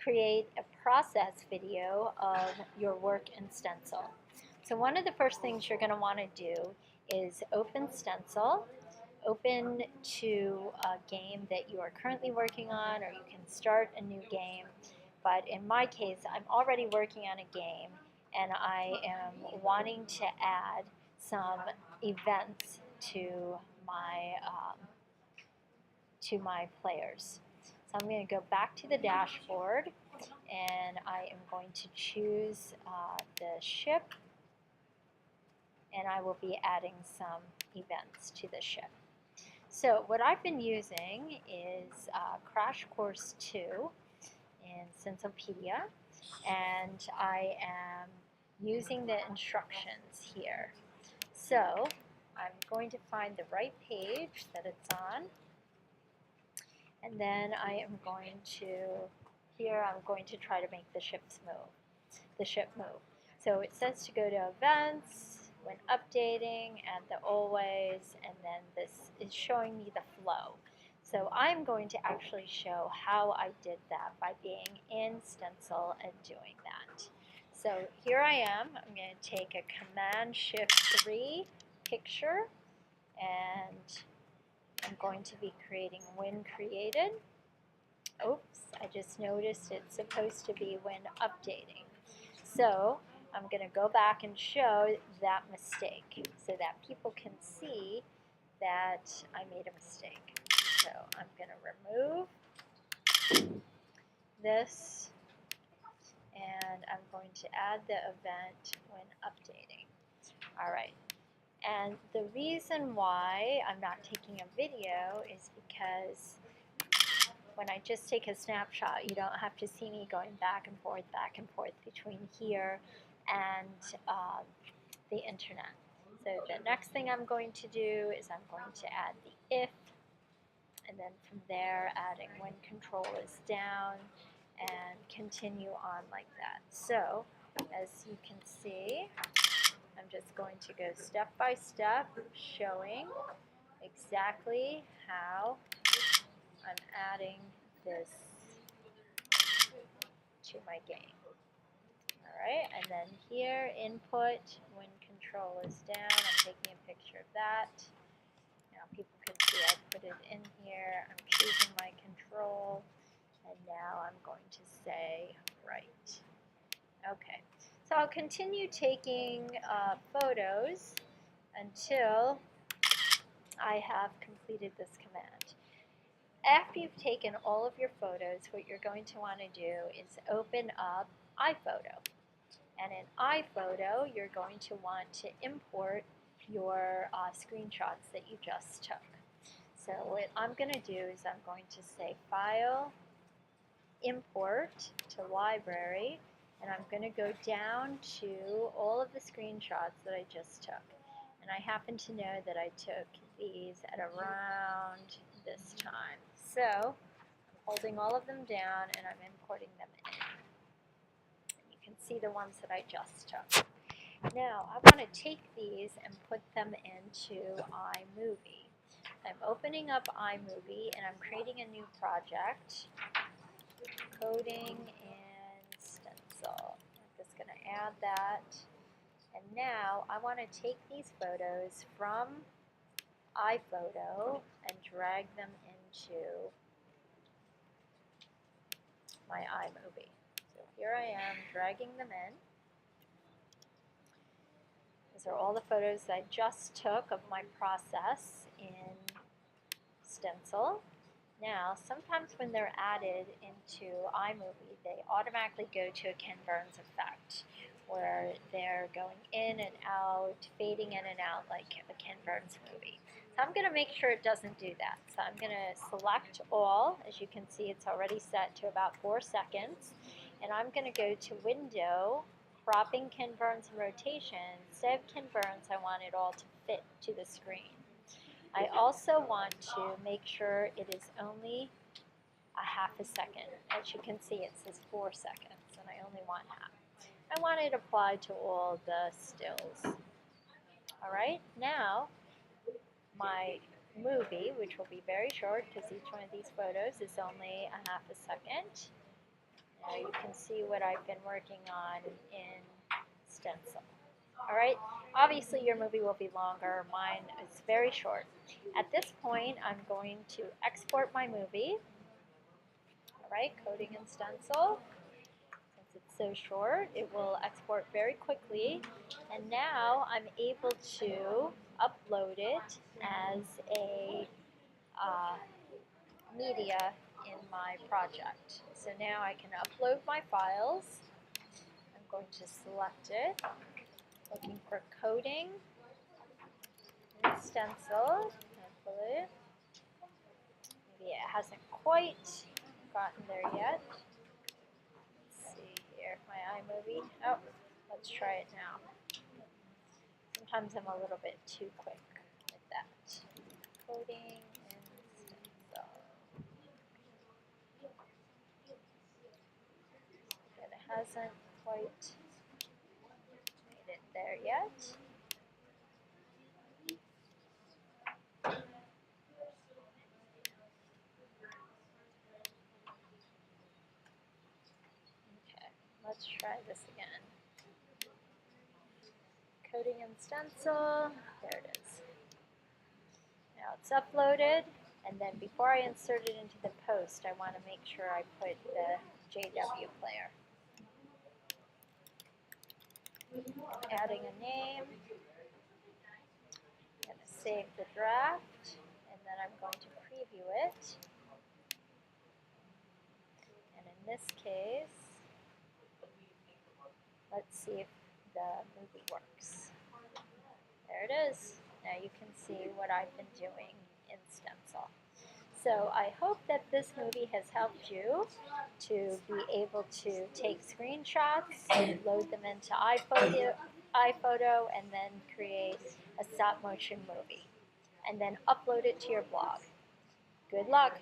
create a process video of your work in Stencil. So one of the first things you're going to want to do is open Stencil, open to a game that you are currently working on, or you can start a new game. But in my case, I'm already working on a game, and I am wanting to add some events to my players. So I'm going to go back to the dashboard, and I am going to choose the ship, and I will be adding some events to the ship. So what I've been using is Crash Course 2 in Stencilopedia, and I am using the instructions here. So I'm going to find the right page that it's on, and then I am going to, here I'm going to try to make the ship move. So it says to go to events, when updating, and the always, and then this is showing me the flow. So I'm going to actually show how I did that by being in Stencil and doing that. So here I am. I'm going to take a Command-Shift-3 picture, and I'm going to be creating when created. Oops, I just noticed it's supposed to be when updating. So I'm going to go back and show that mistake so that people can see that I made a mistake. So I'm going to remove this, and I'm going to add the event when updating. All right. And the reason why I'm not taking a video is because when I just take a snapshot, you don't have to see me going back and forth between here and the internet. So the next thing I'm going to do is I'm going to add the if, and then from there adding when control is down, and continue on like that. So as you can see, I'm just going to go step by step, showing exactly how I'm adding this to my game. Alright, and then here, input, when control is down, I'm taking a picture of that. Now people can see I put it in here. I'm choosing my control, and now I'm going to say right. Okay, so I'll continue taking photos until I have completed this command. After you've taken all of your photos, what you're going to want to do is open up iPhoto. And in iPhoto, you're going to want to import your screenshots that you just took. So what I'm going to do is I'm going to say File, Import to Library, and I'm going to go down to all of the screenshots that I just took. And I happen to know that I took these at around this time. So I'm holding all of them down, and I'm importing them in. And you can see the ones that I just took. Now I want to take these and put them into iMovie. I'm opening up iMovie, and I'm creating a new project, Coding in Stencil. I'm just going to add that. And now I want to take these photos from iPhoto and drag them into my iMovie. So here I am dragging them in. These are all the photos I just took of my process in Stencil. Now, sometimes when they're added into iMovie, they automatically go to a Ken Burns effect, where they're going in and out, fading in and out like a Ken Burns movie. So I'm going to make sure it doesn't do that. So I'm going to select all. As you can see, it's already set to about 4 seconds. And I'm going to go to Window, Cropping Ken Burns and Rotation. Instead of Ken Burns, I want it all to fit to the screen. I also want to make sure it is only a half a second. As you can see, it says 4 seconds, and I only want half. I want it applied to all the stills. All right, now my movie, which will be very short because each one of these photos is only a half a second. And Now you can see what I've been working on in Stencil. All right, obviously your movie will be longer. Mine is very short. At this point, I'm going to export my movie. All right, coding in Stencil. Since it's so short, it will export very quickly. And now I'm able to upload it as a media in my project. So now I can upload my files. I'm going to select it, looking for coding in Stencil. Hopefully. Maybe it hasn't quite gotten there yet. Let's see here, my iMovie. Oh, let's try it now. Sometimes I'm a little bit too quick with that. Coding in Stencil. But it hasn't quite made it there yet. Okay, let's try this again. Coding in Stencil. There it is. Now it's uploaded, and then before I insert it into the post, I want to make sure I put the JW player. Adding a name. I'm going to save the draft, and then I'm going to preview it. And in this case, let's see if the movie works. There it is. Now you can see what I've been doing in Stencil. So I hope that this movie has helped you to be able to take screenshots, load them into iPhoto, and then create a stop motion movie, and then upload it to your blog. Good luck!